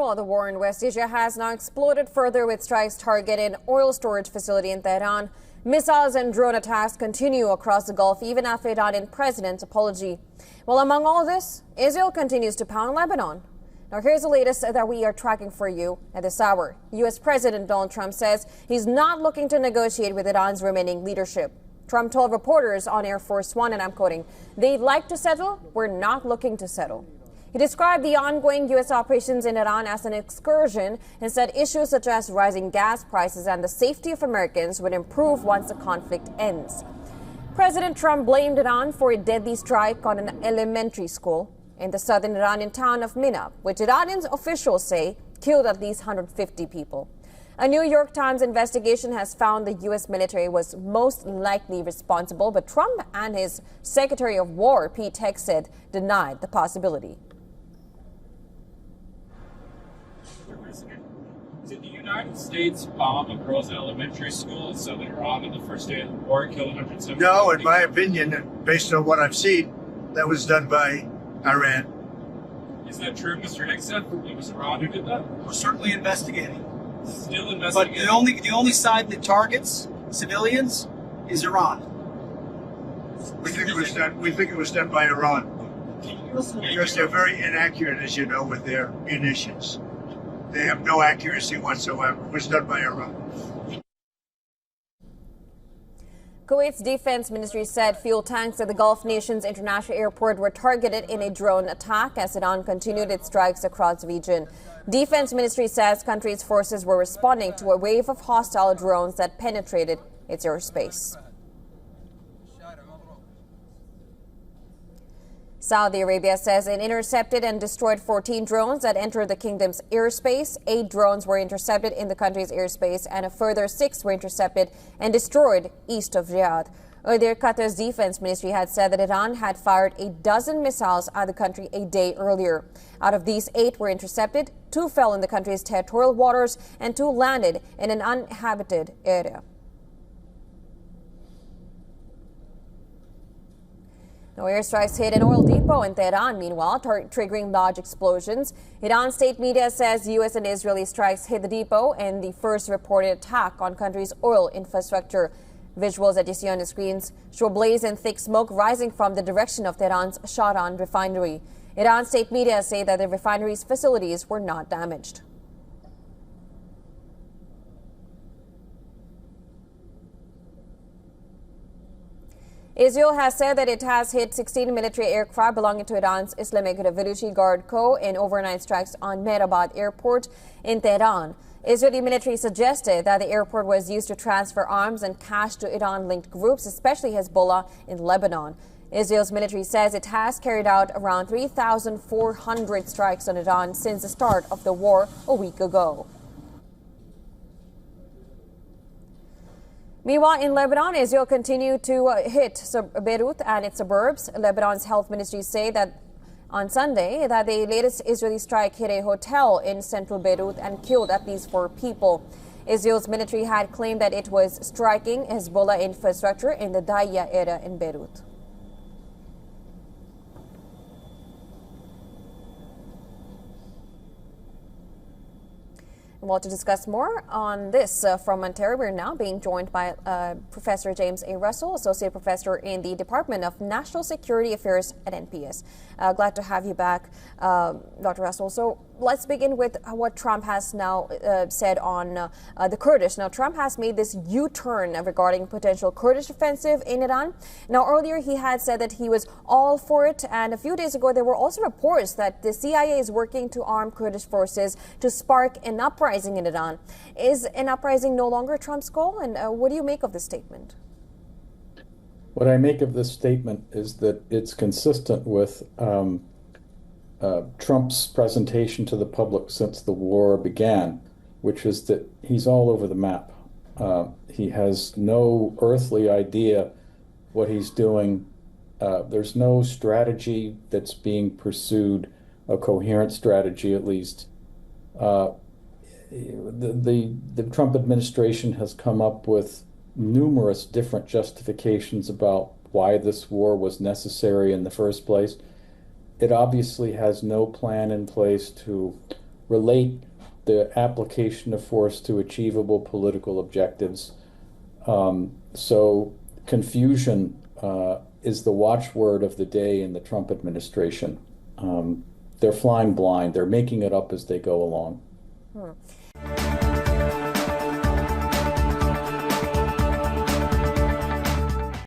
Meanwhile, the war in West Asia has now exploded further with strikes targeting oil storage facility in Tehran. Missiles and drone attacks continue across the Gulf even after Iranian president's apology. Well, among all this, Israel continues to pound Lebanon. Now, here's the latest that we are tracking for you at this hour. U.S. President Donald Trump says he's not looking to negotiate with Iran's remaining leadership. Trump told reporters on Air Force One, and I'm quoting, "They'd like to settle. We're not looking to settle." He described the ongoing U.S. operations in Iran as an excursion and said issues such as rising gas prices and the safety of Americans would improve once the conflict ends. President Trump blamed Iran for a deadly strike on an elementary school in the southern Iranian town of Minab, which Iranian officials say killed at least 150 people. A New York Times investigation has found the U.S. military was most likely responsible, but Trump and his Secretary of War, Pete Hegseth, denied the possibility. Did the United States bomb a girls' elementary school in southern Iran on the first day of the war, kill 170? No, in my opinion, based on what I've seen, that was done by Iran. Is that true, Mr. Hegseth? It was Iran who did that? We're certainly investigating. Still investigating. But the only side that targets civilians is Iran. We think it was done by Iran. Because they're very inaccurate, as you know, with their munitions. They have no accuracy whatsoever. It was done by Iran. Kuwait's defense ministry said fuel tanks at the Gulf nation's international airport were targeted in a drone attack as Iran continued its strikes across the region. Defense ministry says country's forces were responding to a wave of hostile drones that penetrated its airspace. Saudi Arabia says it intercepted and destroyed 14 drones that entered the kingdom's airspace. 8 drones were intercepted in the country's airspace, and a further 6 were intercepted and destroyed east of Riyadh. Earlier, Qatar's defense ministry had said that Iran had fired a dozen missiles at the country a day earlier. Out of these, 8 were intercepted, 2 fell in the country's territorial waters, and 2 landed in an uninhabited area. Now, airstrikes hit an oil depot in Tehran, meanwhile, triggering large explosions. Iran state media says U.S. and Israeli strikes hit the depot in the first reported attack on country's oil infrastructure. Visuals that you see on the screens show blaze and thick smoke rising from the direction of Tehran's Shajareh refinery. Iran state media say that the refinery's facilities were not damaged. Israel has said that it has hit 16 military aircraft belonging to Iran's Islamic Revolutionary Guard Corps in overnight strikes on Mehrabad Airport in Tehran. Israeli military suggested that the airport was used to transfer arms and cash to Iran-linked groups, especially Hezbollah in Lebanon. Israel's military says it has carried out around 3,400 strikes on Iran since the start of the war a week ago. Meanwhile, in Lebanon, Israel continued to hit Beirut and its suburbs. Lebanon's health ministry say that on Sunday that the latest Israeli strike hit a hotel in central Beirut and killed at least 4 people. Israel's military had claimed that it was striking Hezbollah infrastructure in the Daya area in Beirut. Well, to discuss more on this from Ontario, we're now being joined by Professor James A. Russell, Associate Professor in the Department of National Security Affairs at NPS. Glad to have you back, Dr. Russell. So let's begin with what Trump has now said on the Kurdish. Now, Trump has made this U-turn regarding potential Kurdish offensive in Iran. Now, earlier he had said that he was all for it. And a few days ago, there were also reports that the CIA is working to arm Kurdish forces to spark an uprising in Iran. Is an uprising no longer Trump's goal? And what do you make of this statement? What I make of this statement is that it's consistent with Trump's presentation to the public since the war began, which is that he's all over the map. He has no earthly idea what he's doing. There's no strategy that's being pursued, a coherent strategy at least. The Trump administration has come up with numerous different justifications about why this war was necessary in the first place. It obviously has no plan in place to relate the application of force to achievable political objectives. So confusion is the watchword of the day in the Trump administration. They're flying blind. They're making it up as they go along.